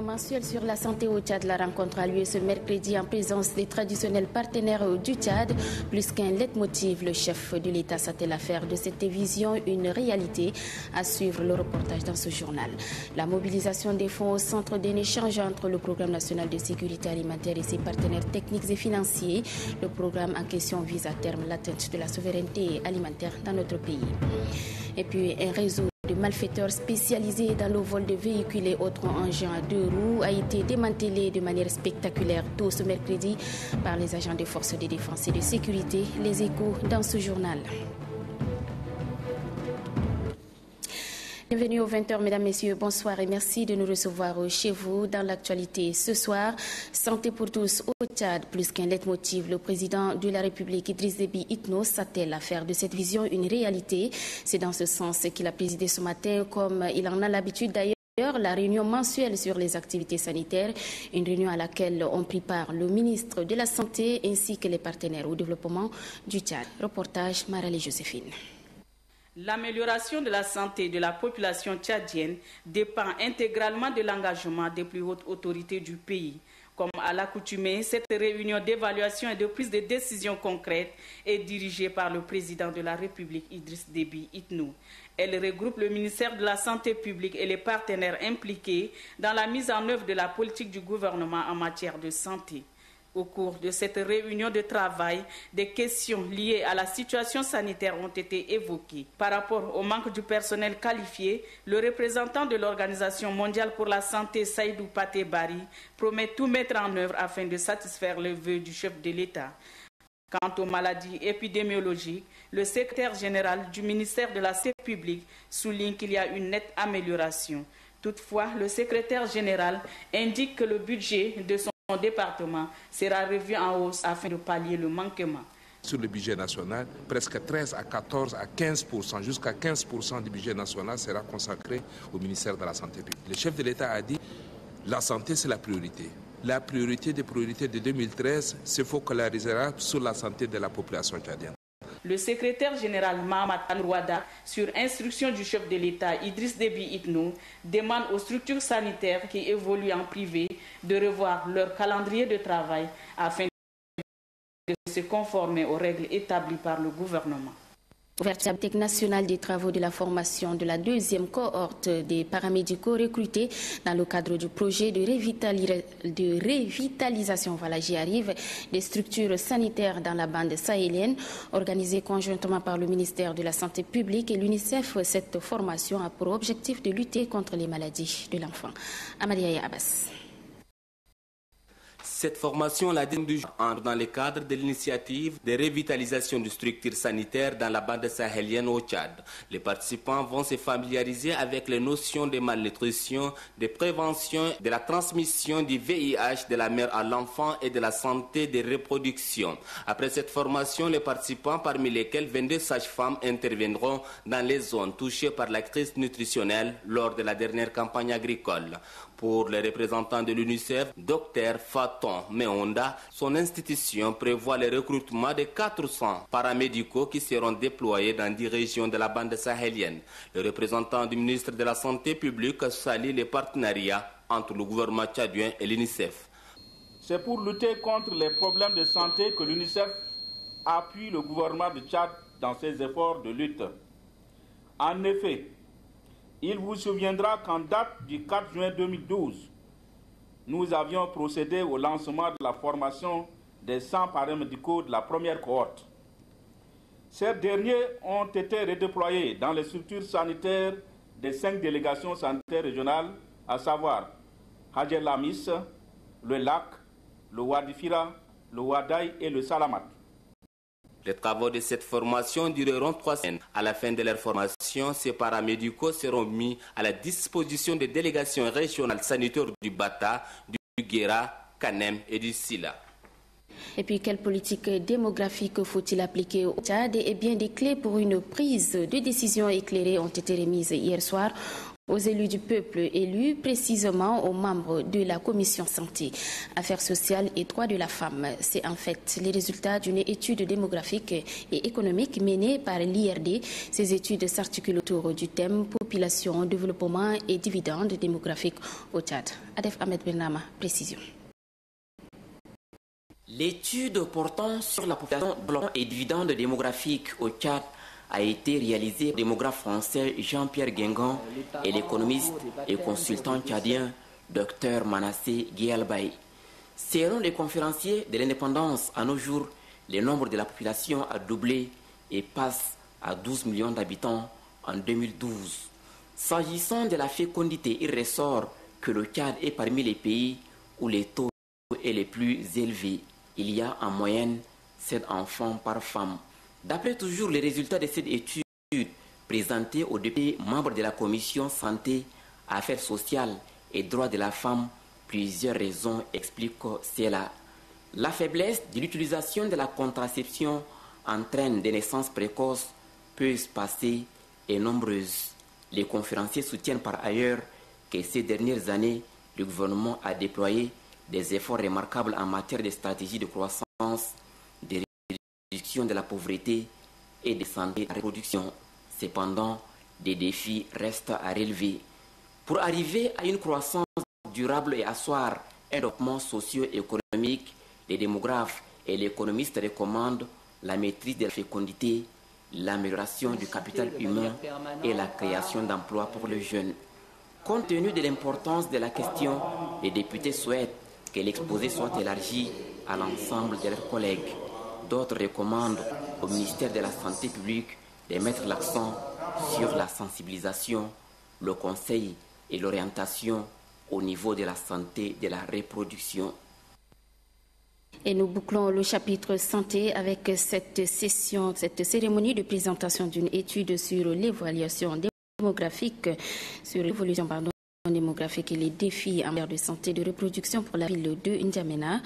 réunion mensuelle sur la santé au Tchad. La rencontre a lieu ce mercredi en présence des traditionnels partenaires du Tchad. Plus qu'un leitmotiv, le chef de l'État s'attelle à faire de cette vision une réalité. À suivre le reportage dans ce journal. La mobilisation des fonds au centre d'un échange entre le Programme national de sécurité alimentaire et ses partenaires techniques et financiers. Le programme en question vise à terme l'atteinte de la souveraineté alimentaire dans notre pays. Et puis un réseau de malfaiteurs spécialisés dans le vol de véhicules et autres engins à deux roues a été démantelé de manière spectaculaire tôt ce mercredi par les agents des forces de défense et de sécurité. Les échos dans ce journal. Bienvenue aux 20h, mesdames, messieurs, bonsoir et merci de nous recevoir chez vous dans l'actualité ce soir. Santé pour tous au Tchad, plus qu'un leitmotiv, le président de la République, Idriss Déby Itno, s'attelle à faire de cette vision une réalité. C'est dans ce sens qu'il a présidé ce matin, comme il en a l'habitude d'ailleurs, la réunion mensuelle sur les activités sanitaires, une réunion à laquelle ont pris part le ministre de la Santé ainsi que les partenaires au développement du Tchad. Reportage Marale Joséphine. L'amélioration de la santé de la population tchadienne dépend intégralement de l'engagement des plus hautes autorités du pays. Comme à l'accoutumée, cette réunion d'évaluation et de prise de décision concrètes est dirigée par le président de la République, Idriss Déby Itno. Elle regroupe le ministère de la Santé publique et les partenaires impliqués dans la mise en œuvre de la politique du gouvernement en matière de santé. Au cours de cette réunion de travail, des questions liées à la situation sanitaire ont été évoquées. Par rapport au manque du personnel qualifié, le représentant de l'Organisation mondiale pour la santé, Saïdou Paté Bari, promet tout mettre en œuvre afin de satisfaire les vœux du chef de l'État. Quant aux maladies épidémiologiques, le secrétaire général du ministère de la Santé publique souligne qu'il y a une nette amélioration. Toutefois, le secrétaire général indique que le budget de son département sera revu en hausse afin de pallier le manquement. Sur le budget national, presque 13 à 14 à 15%, jusqu'à 15% du budget national sera consacré au ministère de la Santé publique. Le chef de l'État a dit que la santé, c'est la priorité. La priorité des priorités de 2013 se focalisera sur la santé de la population tchadienne. Le secrétaire général Mahamat Al-Rouada, sur instruction du chef de l'État Idriss Déby Itno, demande aux structures sanitaires qui évoluent en privé de revoir leur calendrier de travail afin de se conformer aux règles établies par le gouvernement. Ouverture nationale des travaux de la formation de la deuxième cohorte des paramédicaux recrutés dans le cadre du projet de revitalisation, voilà j'y arrive, des structures sanitaires dans la bande sahélienne, organisée conjointement par le ministère de la Santé publique et l'UNICEF. Cette formation a pour objectif de lutter contre les maladies de l'enfant. Amadia Abbas. Cette formation la entre dans le cadre de l'initiative de revitalisation de structures sanitaires dans la bande sahélienne au Tchad. Les participants vont se familiariser avec les notions de malnutrition, de prévention, de la transmission du VIH de la mère à l'enfant et de la santé de reproduction. Après cette formation, les participants, parmi lesquels 22 sages-femmes, interviendront dans les zones touchées par la crise nutritionnelle lors de la dernière campagne agricole. Pour les représentants de l'UNICEF, Dr Faton Meonda, son institution prévoit le recrutement de 400 paramédicaux qui seront déployés dans 10 régions de la bande sahélienne. Le représentant du ministre de la Santé publique salue les partenariats entre le gouvernement tchadien et l'UNICEF. C'est pour lutter contre les problèmes de santé que l'UNICEF appuie le gouvernement de Tchad dans ses efforts de lutte. En effet, il vous souviendra qu'en date du 4 juin 2012, nous avions procédé au lancement de la formation des 100 paramédicaux de la première cohorte. Ces derniers ont été redéployés dans les structures sanitaires des 5 délégations sanitaires régionales, à savoir Hadjer Lamis, le Lac, le Wadifira, le Wadaï et le Salamat. Les travaux de cette formation dureront 3 semaines. À la fin de leur formation, ces paramédicaux seront mis à la disposition des délégations régionales sanitaires du Bata, du Guéra, Kanem et du Sila. Et puis, quelle politique démographique faut-il appliquer au Tchad? Eh bien, des clés pour une prise de décision éclairée ont été remises hier soir aux élus du peuple élus, précisément aux membres de la commission santé, affaires sociales et droits de la femme. C'est en fait les résultats d'une étude démographique et économique menée par l'IRD. Ces études s'articulent autour du thème population, développement et dividendes démographiques au Tchad. Adef Ahmed Benama, précision. L'étude portant sur la population et dividendes démographiques au Tchad a été réalisé par le démographe français Jean-Pierre Guingamp et l'économiste et consultant tchadien Dr Manassé Guialbaï. Selon les conférenciers de l'indépendance, à nos jours, le nombre de la population a doublé et passe à 12 millions d'habitants en 2012. S'agissant de la fécondité, il ressort que le Tchad est parmi les pays où les taux est les plus élevés. Il y a en moyenne 7 enfants par femme. D'après toujours les résultats de cette étude présentée aux députés membres de la commission santé, affaires sociales et droits de la femme, plusieurs raisons expliquent cela. La faiblesse de l'utilisation de la contraception entraîne des naissances précoces, peu espacées et nombreuses. Les conférenciers soutiennent par ailleurs que ces dernières années, le gouvernement a déployé des efforts remarquables en matière de stratégie de croissance, de réduction de la pauvreté et de santé de la reproduction. Cependant, des défis restent à relever. Pour arriver à une croissance durable et asseoir un développement socio-économique, les démographes et les économistes recommandent la maîtrise de la fécondité, l'amélioration du capital humain et la création d'emplois pour les jeunes. Compte tenu de l'importance de la question, les députés souhaitent que l'exposé soit élargi à l'ensemble de leurs collègues. D'autres recommandent au ministère de la Santé publique de mettre l'accent sur la sensibilisation, le conseil et l'orientation au niveau de la santé de la reproduction. Et nous bouclons le chapitre santé avec cette cérémonie de présentation d'une étude sur l'évaluation démographique, sur l'évolution démographique et les défis en matière de santé de reproduction pour la ville de N'Djamena.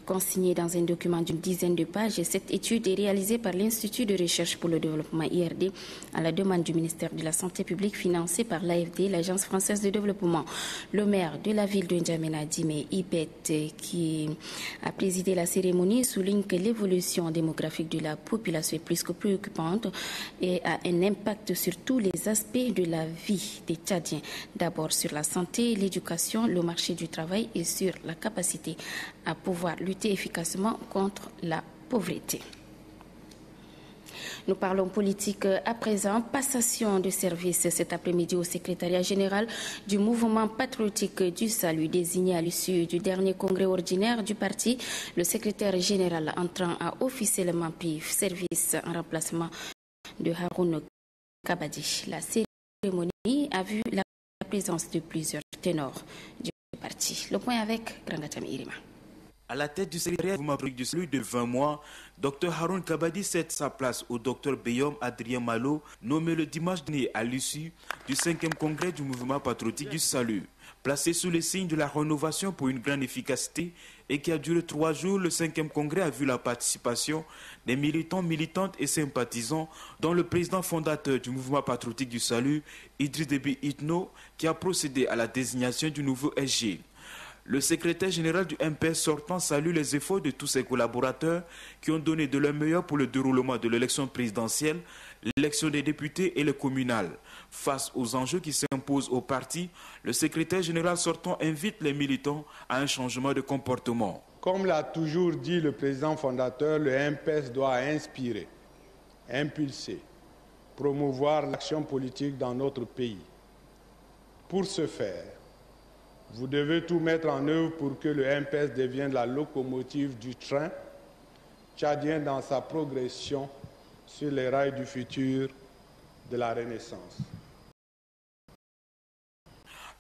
Consignée dans un document d'une dizaine de pages, cette étude est réalisée par l'Institut de recherche pour le développement IRD à la demande du ministère de la Santé publique financé par l'AFD, l'Agence française de développement. Le maire de la ville de N'Djamena, Dime Ibet, qui a présidé la cérémonie, souligne que l'évolution démographique de la population est plus que préoccupante et a un impact sur tous les aspects de la vie des Tchadiens. D'abord sur la santé, l'éducation, le marché du travail et sur la capacité à pouvoir lutter efficacement contre la pauvreté. Nous parlons politique à présent. Passation de service cet après-midi au secrétariat général du mouvement patriotique du salut désigné à l'issue du dernier congrès ordinaire du parti. Le secrétaire général entrant a officiellement pris service en remplacement de Haroun Kabadi. La cérémonie a vu la présence de plusieurs ténors du parti. Le point avec Grangatam Irima. À la tête du secrétariat du salut de 20 mois, Dr Haroun Kabadi cède sa place au Dr Beyom Adrien Malo, nommé le dimanche dernier à l'issue du 5e congrès du mouvement patriotique du salut. Placé sous le signe de la rénovation pour une grande efficacité et qui a duré 3 jours, le 5e congrès a vu la participation des militants, militantes et sympathisants, dont le président fondateur du mouvement patriotique du salut, Idriss Déby Itno, qui a procédé à la désignation du nouveau SG. Le secrétaire général du MPS sortant salue les efforts de tous ses collaborateurs qui ont donné de leur meilleur pour le déroulement de l'élection présidentielle, l'élection des députés et les communales. Face aux enjeux qui s'imposent au parti, le secrétaire général sortant invite les militants à un changement de comportement. Comme l'a toujours dit le président fondateur, le MPS doit inspirer, impulser, promouvoir l'action politique dans notre pays. Pour ce faire, vous devez tout mettre en œuvre pour que le MPS devienne la locomotive du train tchadien dans sa progression sur les rails du futur de la Renaissance.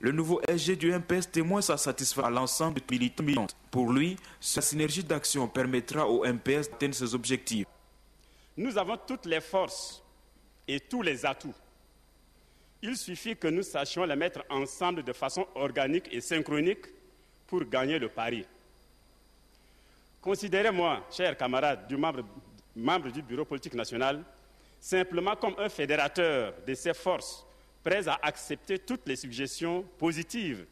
Le nouveau SG du MPS témoigne sa satisfaction à l'ensemble des militants. Pour lui, sa synergie d'action permettra au MPS d'atteindre ses objectifs. Nous avons toutes les forces et tous les atouts. Il suffit que nous sachions les mettre ensemble de façon organique et synchronique pour gagner le pari. Considérez-moi, chers camarades, membre du Bureau politique national, simplement comme un fédérateur de ces forces prêts à accepter toutes les suggestions positives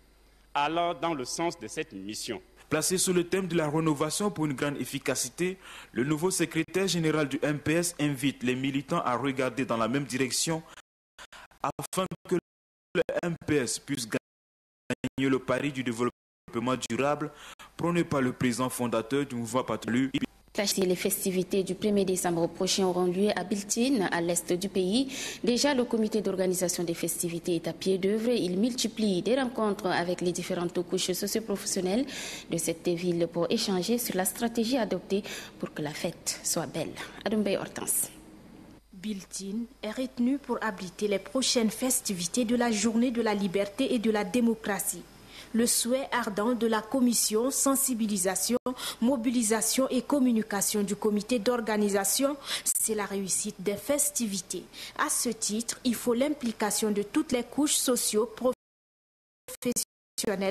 allant dans le sens de cette mission. Placé sous le thème de la rénovation pour une grande efficacité, le nouveau secrétaire général du MPS invite les militants à regarder dans la même direction afin que le MPS puisse gagner le pari du développement durable prôné par le président fondateur du mouvement Patriote. Les festivités du 1er décembre prochain auront lieu à Biltine, à l'est du pays. Déjà, le comité d'organisation des festivités est à pied d'œuvre. Il multiplie des rencontres avec les différentes couches socio-professionnelles de cette ville pour échanger sur la stratégie adoptée pour que la fête soit belle. Adoumbe Hortense. Biltine est retenu pour abriter les prochaines festivités de la Journée de la liberté et de la démocratie. Le souhait ardent de la commission sensibilisation, mobilisation et communication du comité d'organisation, c'est la réussite des festivités. À ce titre, il faut l'implication de toutes les couches socio-professionnelles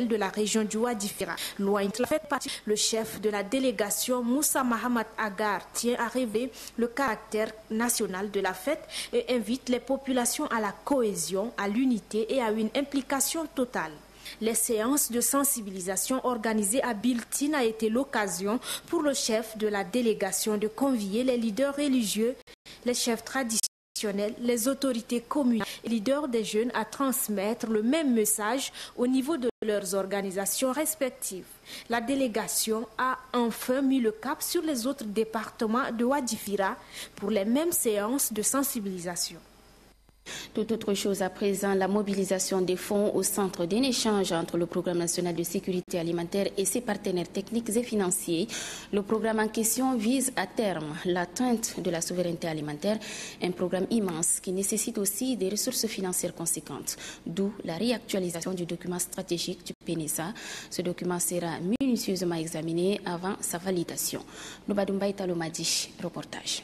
de la région du Ouadifira. Loin de la fête partie, le chef de la délégation, Moussa Mahamat Agar, tient à révéler le caractère national de la fête et invite les populations à la cohésion, à l'unité et à une implication totale. Les séances de sensibilisation organisées à Biltine a été l'occasion pour le chef de la délégation de convier les leaders religieux, les chefs traditionnels, les autorités communales et les leaders des jeunes à transmettre le même message au niveau de leurs organisations respectives. La délégation a enfin mis le cap sur les autres départements de Ouadifira pour les mêmes séances de sensibilisation. Tout autre chose à présent, la mobilisation des fonds au centre d'un échange entre le Programme national de sécurité alimentaire et ses partenaires techniques et financiers. Le programme en question vise à terme l'atteinte de la souveraineté alimentaire, un programme immense qui nécessite aussi des ressources financières conséquentes, d'où la réactualisation du document stratégique du PNSA. Ce document sera minutieusement examiné avant sa validation. Nobadoumba Talomadi, reportage.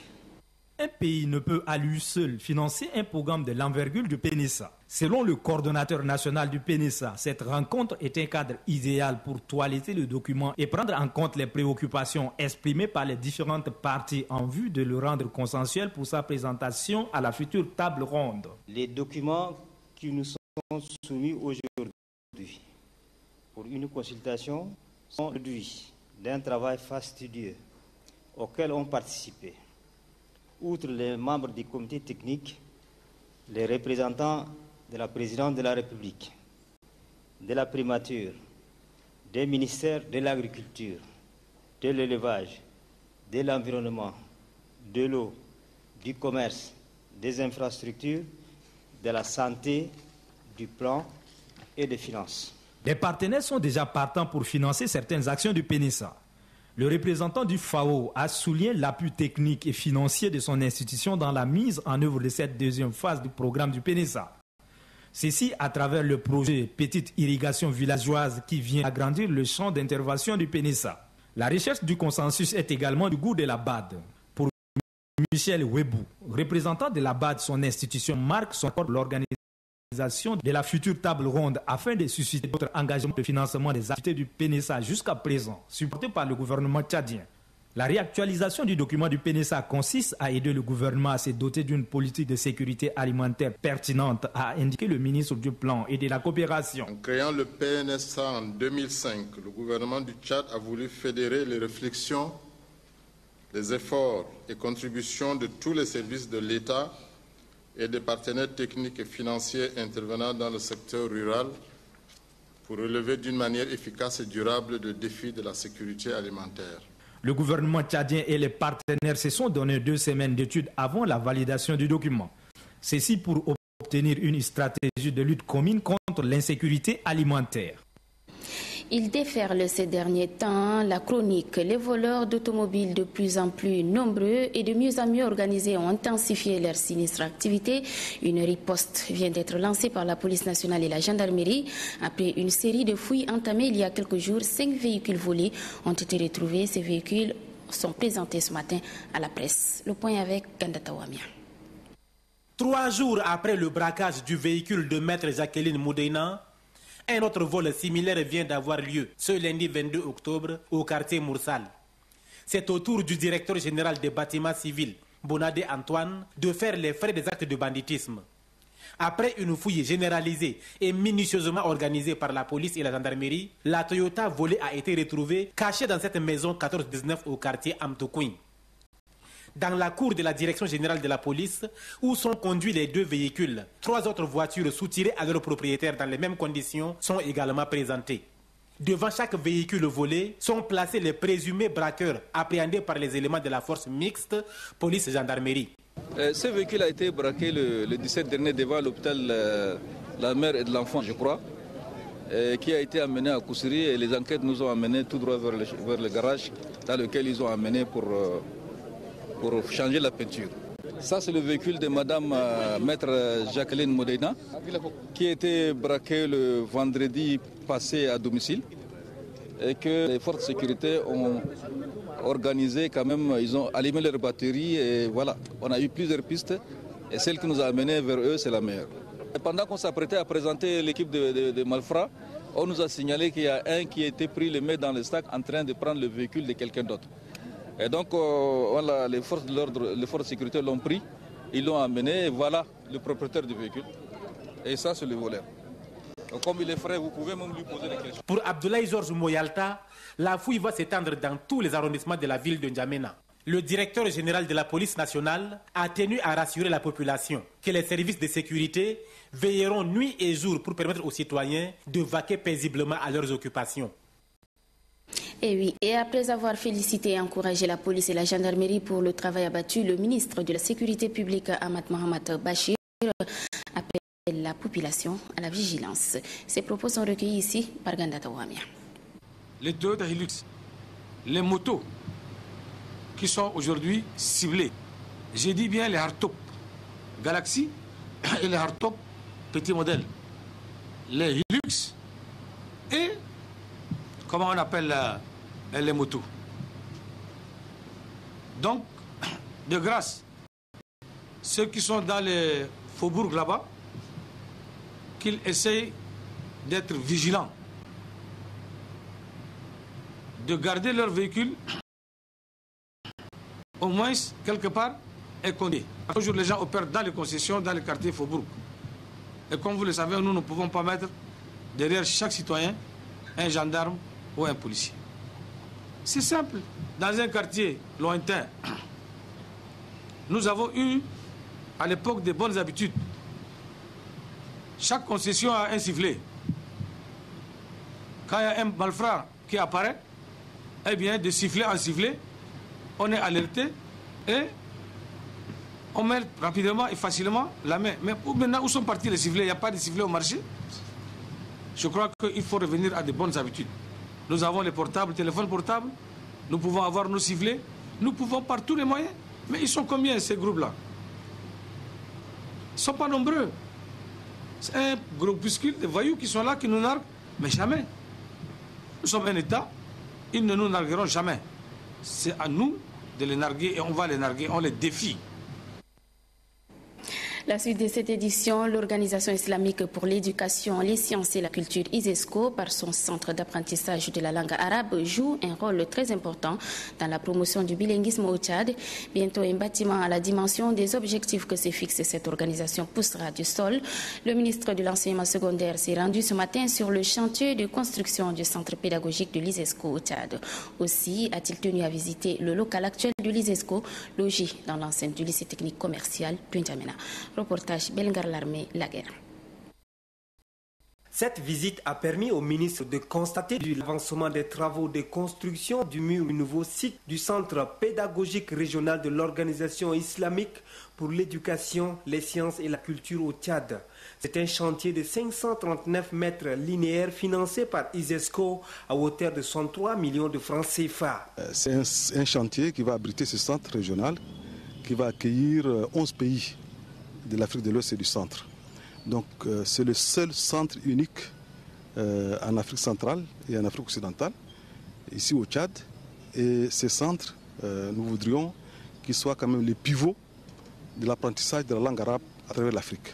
Un pays ne peut à lui seul financer un programme de l'envergure du PNSA. Selon le coordonnateur national du PNSA, cette rencontre est un cadre idéal pour toiletter le document et prendre en compte les préoccupations exprimées par les différentes parties en vue de le rendre consensuel pour sa présentation à la future table ronde. Les documents qui nous sont soumis aujourd'hui pour une consultation sont le produit d'un travail fastidieux auquel ont participé, outre les membres du comité technique, les représentants de la présidente de la République, de la primature, des ministères de l'agriculture, de l'élevage, de l'environnement, de l'eau, du commerce, des infrastructures, de la santé, du plan et des finances. Les partenaires sont déjà partants pour financer certaines actions du PNSA. Le représentant du FAO a souligné l'appui technique et financier de son institution dans la mise en œuvre de cette deuxième phase du programme du PNSA. Ceci à travers le projet Petite Irrigation Villageoise qui vient agrandir le champ d'intervention du PNSA. La recherche du consensus est également du goût de la BAD. Pour Michel Webou, représentant de la BAD, son institution marque son accord de l'organisation de la future table ronde afin de susciter d'autres engagements de financement des activités du PNSA jusqu'à présent, supportés par le gouvernement tchadien. La réactualisation du document du PNSA consiste à aider le gouvernement à se doter d'une politique de sécurité alimentaire pertinente, a indiqué le ministre du Plan et de la Coopération. En créant le PNSA en 2005, le gouvernement du Tchad a voulu fédérer les réflexions, les efforts et contributions de tous les services de l'État et des partenaires techniques et financiers intervenant dans le secteur rural pour relever d'une manière efficace et durable le défi de la sécurité alimentaire. Le gouvernement tchadien et les partenaires se sont donné 2 semaines d'études avant la validation du document. Ceci pour obtenir une stratégie de lutte commune contre l'insécurité alimentaire. Il déferle ces derniers temps la chronique. Les voleurs d'automobiles de plus en plus nombreux et de mieux en mieux organisés ont intensifié leur sinistre activité. Une riposte vient d'être lancée par la police nationale et la gendarmerie. Après une série de fouilles entamées il y a quelques jours, 5 véhicules volés ont été retrouvés. Ces véhicules sont présentés ce matin à la presse. Le point avec Gandata Wamia. 3 jours après le braquage du véhicule de maître Jacqueline Moudeina, un autre vol similaire vient d'avoir lieu ce lundi 22 octobre au quartier Moursal. C'est au tour du directeur général des bâtiments civils, Bonadé Antoine, de faire les frais des actes de banditisme. Après une fouille généralisée et minutieusement organisée par la police et la gendarmerie, la Toyota volée a été retrouvée cachée dans cette maison 14-19 au quartier Amtokoin. Dans la cour de la direction générale de la police, où sont conduits les 2 véhicules, 3 autres voitures soutirées à leurs propriétaires dans les mêmes conditions sont également présentées. Devant chaque véhicule volé sont placés les présumés braqueurs appréhendés par les éléments de la force mixte police-gendarmerie. Ce véhicule a été braqué le 17 dernier devant l'hôpital La Mère et de l'Enfant, je crois, qui a été amené à Koussiri et les enquêtes nous ont amenés tout droit vers le garage dans lequel ils ont amené pour changer la peinture. Ça, c'est le véhicule de Madame Maître Jacqueline Modena, qui a été braqué le vendredi passé à domicile et que les forces de sécurité ont organisé quand même, ils ont allumé leur batterie et voilà, on a eu plusieurs pistes et celle qui nous a amenés vers eux, c'est la meilleure. Et pendant qu'on s'apprêtait à présenter l'équipe de malfrats, on nous a signalé qu'il y a un qui a été pris le main dans le sac en train de prendre le véhicule de quelqu'un d'autre. Et donc, voilà, les forces de l'ordre, les forces de sécurité l'ont pris, ils l'ont amené, et voilà le propriétaire du véhicule. Et ça, c'est le voleur. Donc, comme il est frais, vous pouvez même lui poser des questions. Pour Abdoulaye Georges Moyalta, la fouille va s'étendre dans tous les arrondissements de la ville de N'Djamena. Le directeur général de la police nationale a tenu à rassurer la population que les services de sécurité veilleront nuit et jour pour permettre aux citoyens de vaquer paisiblement à leurs occupations. Et oui, et après avoir félicité et encouragé la police et la gendarmerie pour le travail abattu, le ministre de la Sécurité publique, Ahmad Mohamed Bachir, appelle la population à la vigilance. Ces propos sont recueillis ici par Ganda Tawamia. Les Toyota Hilux, les motos qui sont aujourd'hui ciblées, j'ai dit bien les hardtop Galaxy et les hardtop petits modèles, les Hilux et comment on appelle les motos. Donc, de grâce, ceux qui sont dans les faubourgs là-bas, qu'ils essayent d'être vigilants, de garder leur véhicule au moins quelque part écondé. Toujours les gens opèrent dans les concessions, dans les quartiers faubourgs. Et comme vous le savez, nous ne pouvons pas mettre derrière chaque citoyen un gendarme ou un policier. C'est simple. Dans un quartier lointain, nous avons eu à l'époque de bonnes habitudes. Chaque concession a un sifflet. Quand il y a un malfrat qui apparaît, eh bien, de sifflet en sifflet, on est alerté et on met rapidement et facilement la main. Mais maintenant, où sont partis les sifflets? Il n'y a pas de sifflets au marché. Je crois qu'il faut revenir à de bonnes habitudes. Nous avons les portables, téléphones portables, nous pouvons avoir nos sifflets, nous pouvons par tous les moyens. Mais ils sont combien ces groupes-là? Ils ne sont pas nombreux. C'est un groupuscule de voyous qui sont là, qui nous narguent, mais jamais. Nous sommes un État, ils ne nous nargueront jamais. C'est à nous de les narguer et on va les narguer, on les défie. La suite de cette édition, l'Organisation islamique pour l'éducation, les sciences et la culture ISESCO, par son centre d'apprentissage de la langue arabe, joue un rôle très important dans la promotion du bilinguisme au Tchad. Bientôt, un bâtiment à la dimension des objectifs que s'est fixé cette organisation poussera du sol. Le ministre de l'enseignement secondaire s'est rendu ce matin sur le chantier de construction du centre pédagogique de l'ISESCO au Tchad. Aussi a-t-il tenu à visiter le local actuel de l'ISESCO, logé dans l'enceinte du lycée technique commercial de N'Djamena. Reportage Belgar Larmé, la guerre. Cette visite a permis au ministre de constater l'avancement des travaux de construction du mur du nouveau site du centre pédagogique régional de l'Organisation islamique pour l'éducation, les sciences et la culture au Tchad. C'est un chantier de 539 mètres linéaires financé par ISESCO à hauteur de 103 millions de francs CFA. C'est un chantier qui va abriter ce centre régional, qui va accueillir 11 pays de l'Afrique de l'Ouest et du centre. Donc c'est le seul centre unique en Afrique centrale et en Afrique occidentale, ici au Tchad. Et ce centre, nous voudrions qu'il soit quand même le pivot de l'apprentissage de la langue arabe à travers l'Afrique.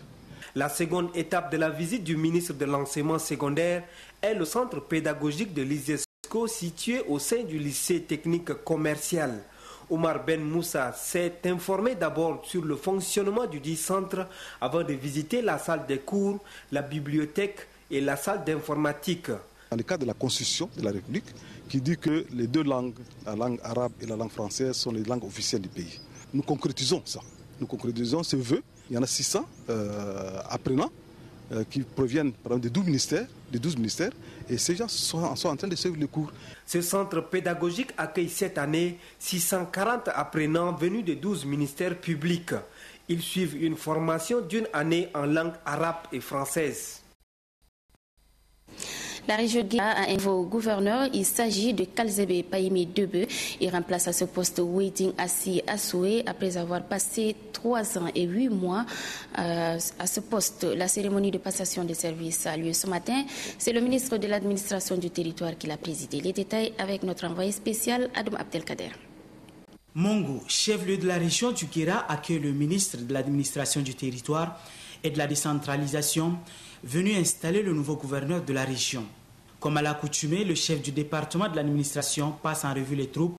La seconde étape de la visite du ministre de l'enseignement secondaire est le centre pédagogique de l'ISESCO situé au sein du lycée technique commercial. Omar Ben Moussa s'est informé d'abord sur le fonctionnement du dit centre avant de visiter la salle des cours, la bibliothèque et la salle d'informatique. Dans le cadre de la Constitution de la République, qui dit que les deux langues, la langue arabe et la langue française, sont les langues officielles du pays. Nous concrétisons ça. Nous concrétisons ce vœu. Il y en a 600 apprenants qui proviennent par exemple, des 12 ministères, et ces gens sont en train de suivre les cours. Ce centre pédagogique accueille cette année 640 apprenants venus de 12 ministères publics. Ils suivent une formation d'une année en langue arabe et française. La région de Guéra a un nouveau gouverneur. Il s'agit de Kalzebe Paimi Debe. Il remplace à ce poste Wedding Assi Assoué après avoir passé 3 ans et 8 mois à ce poste. La cérémonie de passation de services a lieu ce matin. C'est le ministre de l'administration du territoire qui l'a présidé. Les détails avec notre envoyé spécial Adam Abdelkader. Mongo, chef-lieu de la région du Guéra, accueille le ministre de l'administration du territoire et de la décentralisation venu installer le nouveau gouverneur de la région. Comme à l'accoutumée, le chef du département de l'administration passe en revue les troupes,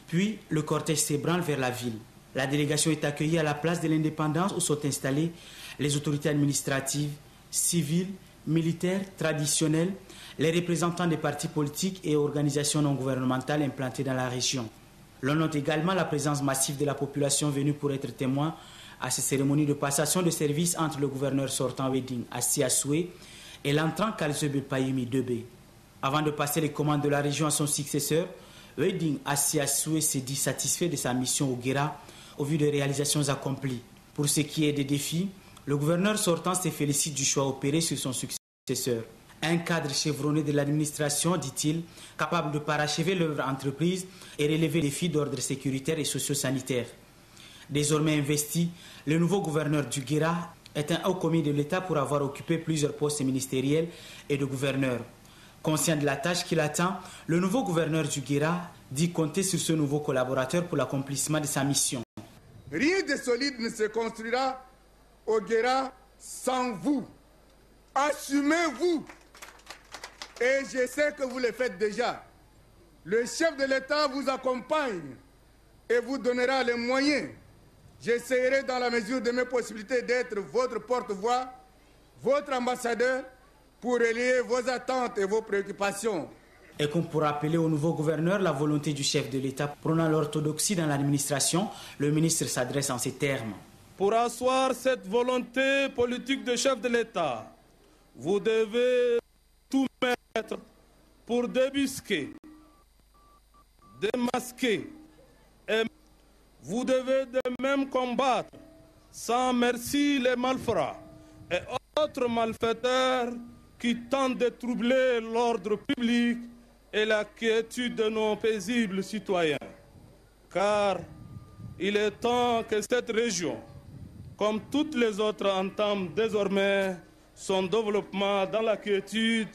puis le cortège s'ébranle vers la ville. La délégation est accueillie à la place de l'Indépendance où sont installées les autorités administratives, civiles, militaires, traditionnelles, les représentants des partis politiques et organisations non gouvernementales implantées dans la région. L'on note également la présence massive de la population venue pour être témoin à ces cérémonies de passation de service entre le gouverneur sortant Wedding Assi Assoué et l'entrant Kalzebe Paimi Debe. Avant de passer les commandes de la région à son successeur, Wedding Assi Assoué s'est dit satisfait de sa mission au Guéra au vu des réalisations accomplies. Pour ce qui est des défis, le gouverneur sortant se félicite du choix opéré sur son successeur. Un cadre chevronné de l'administration, dit-il, capable de parachever l'œuvre entreprise et relever les défis d'ordre sécuritaire et socio-sanitaire. Désormais investi, le nouveau gouverneur du Guéra est un haut commis de l'État pour avoir occupé plusieurs postes ministériels et de gouverneur. Conscient de la tâche qui l'attend, le nouveau gouverneur du Guéra dit compter sur ce nouveau collaborateur pour l'accomplissement de sa mission. Rien de solide ne se construira au Guéra sans vous. Assumez-vous. Et je sais que vous le faites déjà. Le chef de l'État vous accompagne et vous donnera les moyens. J'essaierai dans la mesure de mes possibilités d'être votre porte-voix, votre ambassadeur, pour relier vos attentes et vos préoccupations. Et comme pour rappeler au nouveau gouverneur la volonté du chef de l'État prônant l'orthodoxie dans l'administration, le ministre s'adresse en ces termes. Pour asseoir cette volonté politique du chef de l'État, vous devez tout mettre pour débusquer, démasquer et vous devez de même combattre sans merci les malfrats et autres malfaiteurs qui tentent de troubler l'ordre public et la quiétude de nos paisibles citoyens. Car il est temps que cette région, comme toutes les autres, entame désormais son développement dans la quiétude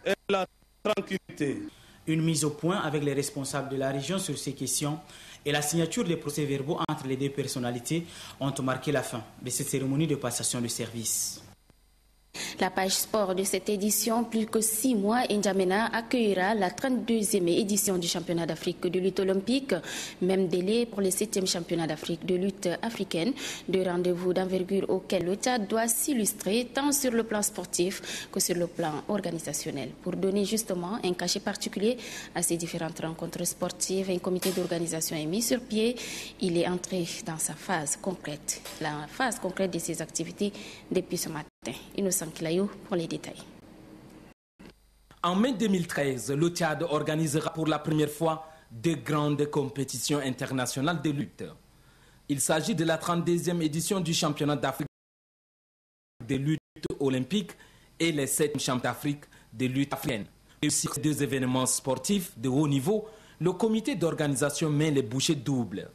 et la tranquillité. Une mise au point avec les responsables de la région sur ces questions et la signature des procès-verbaux entre les deux personnalités ont marqué la fin de cette cérémonie de passation de service. La page sport de cette édition, plus que 6 mois, N'Djamena accueillera la 32e édition du championnat d'Afrique de lutte olympique. Même délai pour le 7e championnat d'Afrique de lutte africaine. 2 rendez-vous d'envergure auxquels le Tchad doit s'illustrer tant sur le plan sportif que sur le plan organisationnel. Pour donner justement un cachet particulier à ces différentes rencontres sportives, un comité d'organisation est mis sur pied. Il est entré dans sa phase concrète, la phase concrète de ses activités depuis ce matin. Innocent Kilayou pour les détails. En mai 2013, le Tchad organisera pour la première fois 2 grandes compétitions internationales de lutte. Il s'agit de la 32e édition du championnat d'Afrique de lutte olympique et les 7e championnats d'Afrique de lutte africaine. Et sur ces 2 événements sportifs de haut niveau, le comité d'organisation met les bouchées doubles.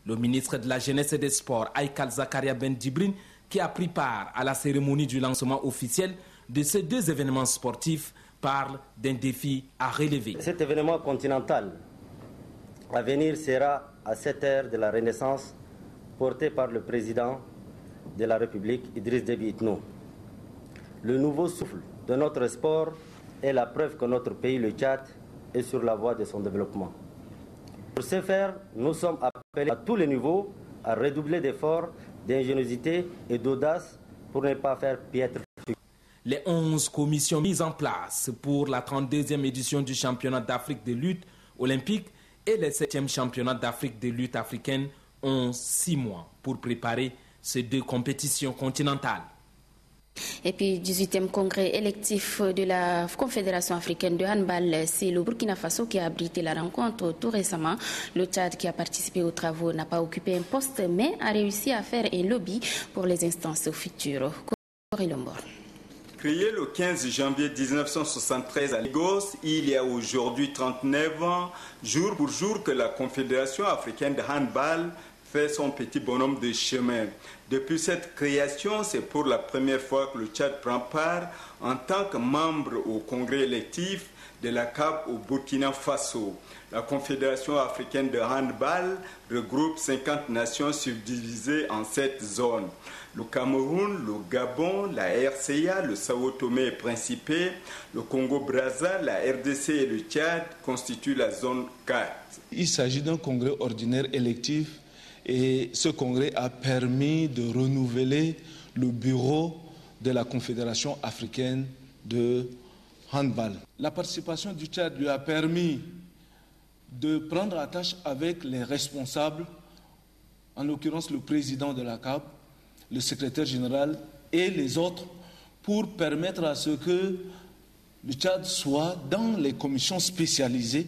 Le ministre de la Jeunesse et des Sports, Aïkal Zakaria Ben Djibrine, qui a pris part à la cérémonie du lancement officiel de ces 2 événements sportifs, parle d'un défi à relever. Cet événement continental à venir sera à cette ère de la Renaissance porté par le président de la République, Idriss Déby Itno. Le nouveau souffle de notre sport est la preuve que notre pays, le Tchad, est sur la voie de son développement. Pour ce faire, nous sommes appelés à tous les niveaux à redoubler d'efforts, d'ingéniosité et d'audace pour ne pas faire piètre. Les 11 commissions mises en place pour la 32e édition du championnat d'Afrique de lutte olympique et le 7e championnat d'Afrique de lutte africaine ont 6 mois pour préparer ces 2 compétitions continentales. Et puis, 18e congrès électif de la Confédération africaine de handball, c'est le Burkina Faso qui a abrité la rencontre tout récemment. Le Tchad, qui a participé aux travaux, n'a pas occupé un poste, mais a réussi à faire un lobby pour les instances futures. Créé le 15 janvier 1973 à Lagos, il y a aujourd'hui 39 ans, jour pour jour, que la Confédération africaine de handball fait son petit bonhomme de chemin. Depuis cette création, c'est pour la première fois que le Tchad prend part en tant que membre au congrès électif de la CAF au Burkina Faso. La Confédération africaine de handball regroupe 50 nations subdivisées en 7 zones. Le Cameroun, le Gabon, la RCA, le Sao Tomé et Principe, le Congo-Brazza, la RDC et le Tchad constituent la zone 4. Il s'agit d'un congrès ordinaire électif et ce congrès a permis de renouveler le bureau de la Confédération africaine de handball. La participation du Tchad lui a permis de prendre attache avec les responsables, en l'occurrence le président de la CAF, le secrétaire général et les autres, pour permettre à ce que le Tchad soit dans les commissions spécialisées.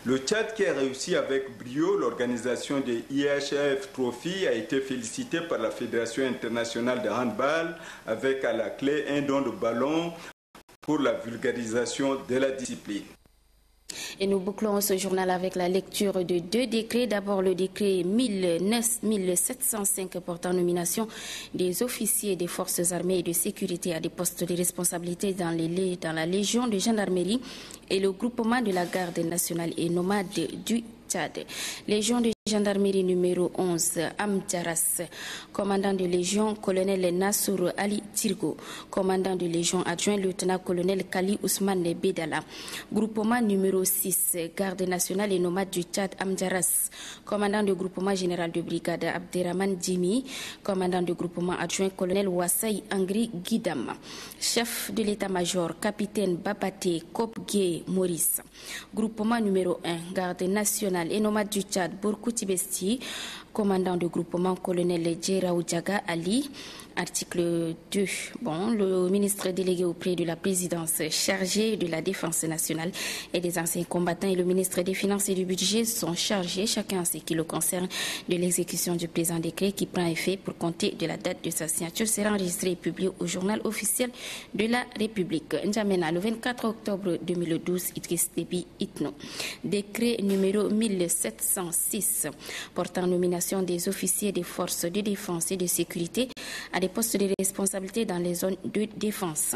Le Tchad, qui a réussi avec brio l'organisation des IHF Trophy, a été félicité par la Fédération internationale de handball avec à la clé un don de ballon pour la vulgarisation de la discipline. Et nous bouclons ce journal avec la lecture de 2 décrets. D'abord, le décret 1705 portant nomination des officiers des forces armées et de sécurité à des postes de responsabilité dans la Légion de gendarmerie et le groupement de la garde nationale et nomade du Tchad. Légion de gendarmerie numéro 11, Amdjaras, commandant de Légion, colonel Nassour Ali Tirgo, commandant de Légion adjoint, lieutenant-colonel Kali Ousmane Bedala. Groupement numéro 6, garde nationale et nomade du Tchad, Amdjaras, commandant de groupement général de brigade Abderrahman Djimi, commandant de groupement adjoint, colonel Wassai Angri Guidam, chef de l'état-major, capitaine Babate Kopgue Maurice. Groupement numéro 1, garde nationale et nomade du Tchad, Bourkou Tibesti, commandant de groupement, colonel Djeraou Djaga Ali. Article 2. Le ministre délégué auprès de la présidence chargé de la défense nationale et des anciens combattants et le ministre des Finances et du Budget sont chargés, chacun en ce qui le concerne, de l'exécution du présent décret qui prend effet pour compter de la date de sa signature, sera enregistré et publié au journal officiel de la République. N'Djamena, le 24 octobre 2012, Idriss Déby Itno. Décret numéro 1706 portant nomination des officiers des forces de défense et de sécurité à des postes de responsabilité dans les zones de défense.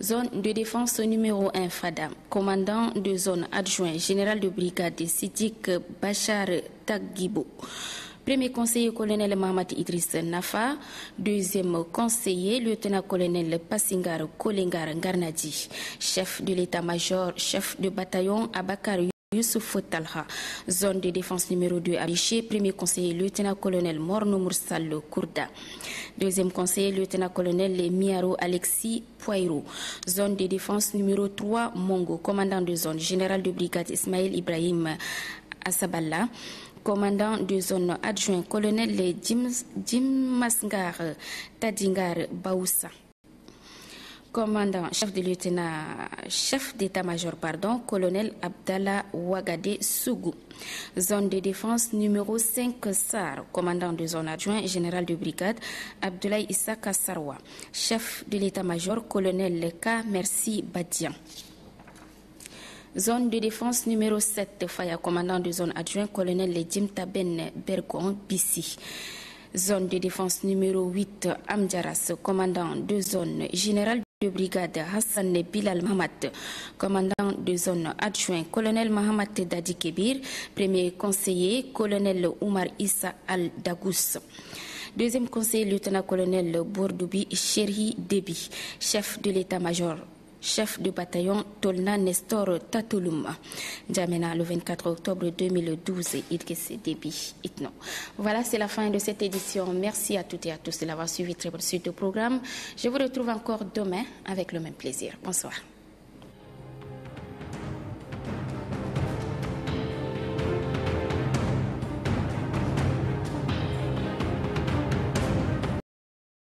Zone de défense numéro 1, Fada. Commandant de zone adjoint, général de brigade Sidik Bachar Tagibo. Premier conseiller, colonel Mohamed Idriss Nafa. Deuxième conseiller, lieutenant-colonel Passingar Kolengar Garnadi. Chef de l'état-major, chef de bataillon Abakar Youssouf Talha. Zone de défense numéro 2 Abiché. Premier conseiller, lieutenant-colonel Morno Moursal Kourda. Deuxième conseiller, lieutenant-colonel Miaro Alexis Poirot. Zone de défense numéro 3 Mongo. Commandant de zone, général de brigade Ismaël Ibrahim Asaballa. Commandant de zone adjoint, colonel Jim Masngar Tadingar Baoussa. Commandant, chef d'état-major, colonel Abdallah Ouagade Sougou. Zone de défense numéro 5 Sar, commandant de zone adjoint, général de brigade Abdoulaye Issa Kassarwa. Chef de l'état-major, colonel Leka Merci Badian. Zone de défense numéro 7 Faya, commandant de zone adjoint, colonel Jim Taben Bergon Bissi. Zone de défense numéro 8 Amdjaras, commandant de zone, général de brigade Hassan Bilal Mahamat, commandant de zone adjoint, colonel Mahamat Dadi Kebir, premier conseiller, colonel Oumar Issa Al-Dagous. Deuxième conseiller, lieutenant-colonel Bourdoubi Chéri Déby, chef de l'état-major, chef du bataillon Tolna Nestor Tatouloum. Djamena le 24 octobre 2012 et Idriss Déby Itno. Voilà, c'est la fin de cette édition. Merci à toutes et à tous de l'avoir suivi. Très bonne suite au programme. Je vous retrouve encore demain avec le même plaisir. Bonsoir.